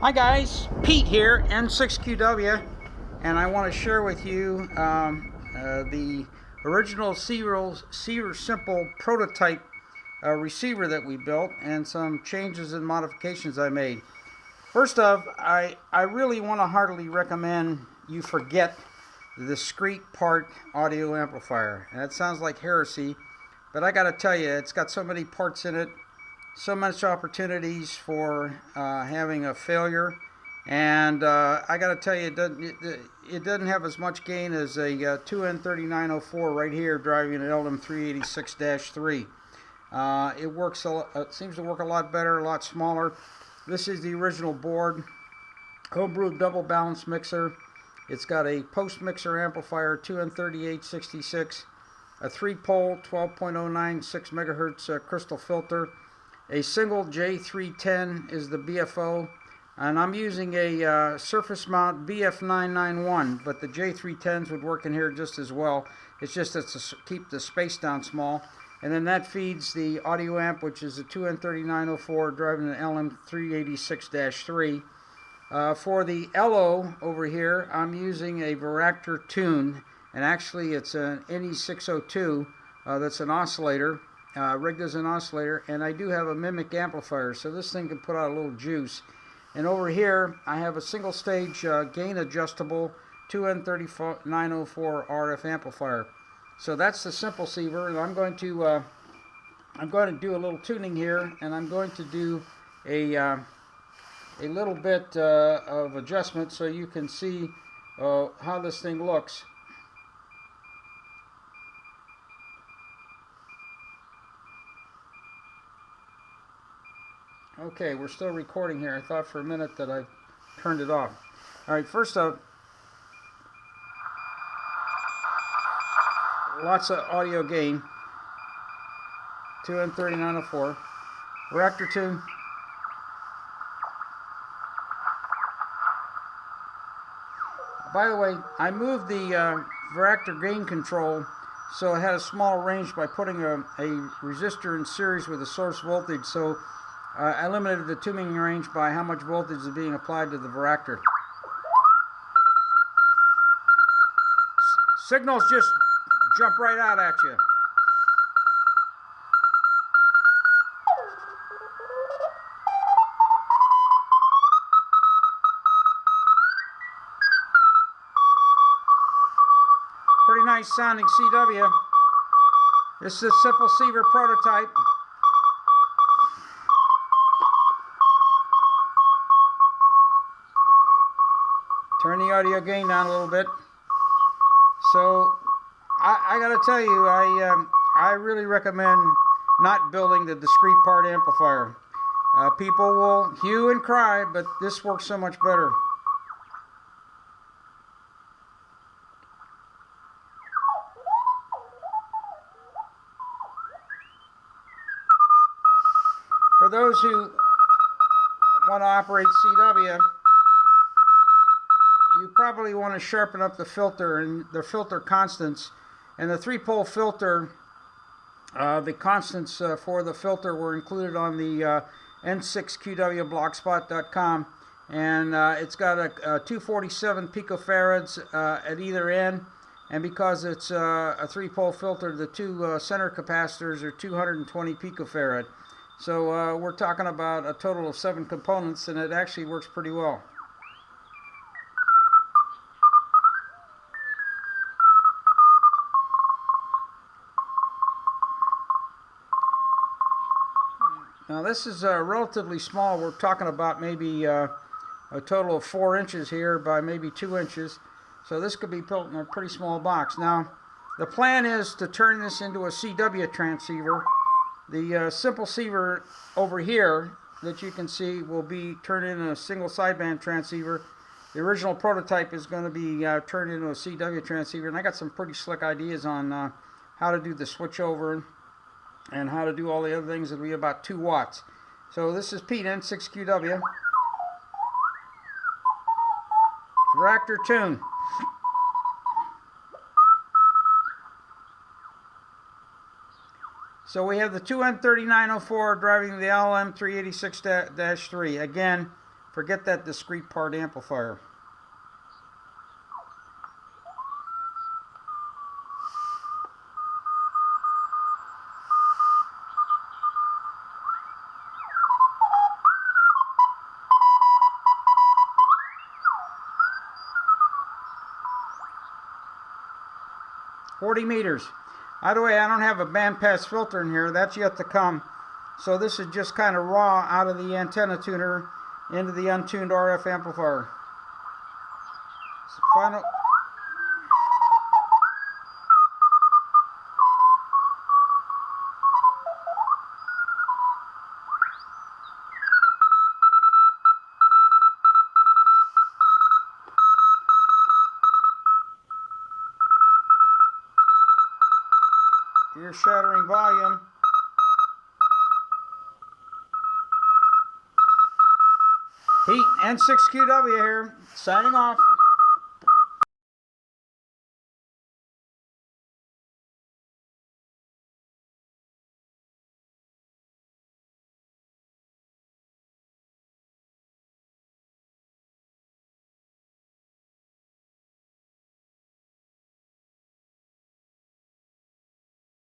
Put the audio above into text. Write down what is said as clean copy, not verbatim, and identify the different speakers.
Speaker 1: Hi guys, Pete here, N6QW, and I want to share with you the original Seaver Simple prototype receiver that we built and some changes and modifications I made. First off, I really want to heartily recommend you forget the discrete part audio amplifier. And that sounds like heresy, but I got to tell you, it's got so many parts in it, so much opportunities for having a failure, and I got to tell you, it doesn't have as much gain as a 2N3904 right here driving an LM386-3. It seems to work a lot better, a lot smaller. This is the original board, homebrew double balance mixer. It's got a post mixer amplifier, 2N3866, a 3-pole 12.096 megahertz crystal filter. A single J310 is the BFO, and I'm using a surface mount BF991, but the J310s would work in here just as well. It's just to keep the space down small. And then that feeds the audio amp, which is a 2N3904 driving an LM386-3. For the LO over here, I'm using a Varactor Tune, and actually it's an NE602 that's an oscillator. Rigged as an oscillator, and I do have a mimic amplifier, so this thing can put out a little juice. And over here I have a single stage gain adjustable 2N3904 RF amplifier. So that's the Simpleceiver, and I'm going to do a little tuning here, and I'm going to do a little bit of adjustment so you can see how this thing looks. Okay, we're still recording here. I thought for a minute that I turned it off. Alright, first up, lots of audio gain. 2N3904. Varactor Tune. By the way, I moved the Varactor gain control so it had a smaller range by putting a resistor in series with a source voltage, so I limited the tuning range by how much voltage is being applied to the Varactor. Signals just jump right out at you. Pretty nice sounding CW. This is a Simpleceiver prototype. Turn the audio gain down a little bit. So I gotta tell you, I really recommend not building the discrete part amplifier. People will hue and cry, but this works so much better. For those who want to operate CW, you probably want to sharpen up the filter and the filter constants. And the 3-pole filter, the constants for the filter were included on the N6QWblogspot.com, and it's got a 247 picofarads at either end, and because it's a 3-pole filter, the two center capacitors are 220 picofarad. So we're talking about a total of 7 components, and it actually works pretty well. Now this is relatively small. We're talking about maybe a total of 4 inches here by maybe 2 inches. So this could be built in a pretty small box. Now the plan is to turn this into a CW transceiver. The Simpleceiver over here that you can see will be turned into a single sideband transceiver. The original prototype is going to be turned into a CW transceiver, and I got some pretty slick ideas on how to do the switchover and how to do all the other things. It'll be about 2 watts. So this is Pete, N6QW. Varactor Tune. So we have the 2N3904 driving the LM386-3. Again, Forget that discrete part amplifier. $40 meters. By the way, I don't have a bandpass filter in here. That's yet to come. So this is just kind of raw out of the antenna tuner into the untuned RF amplifier. So final. Ear-shattering volume. Heat, N6QW here, signing off.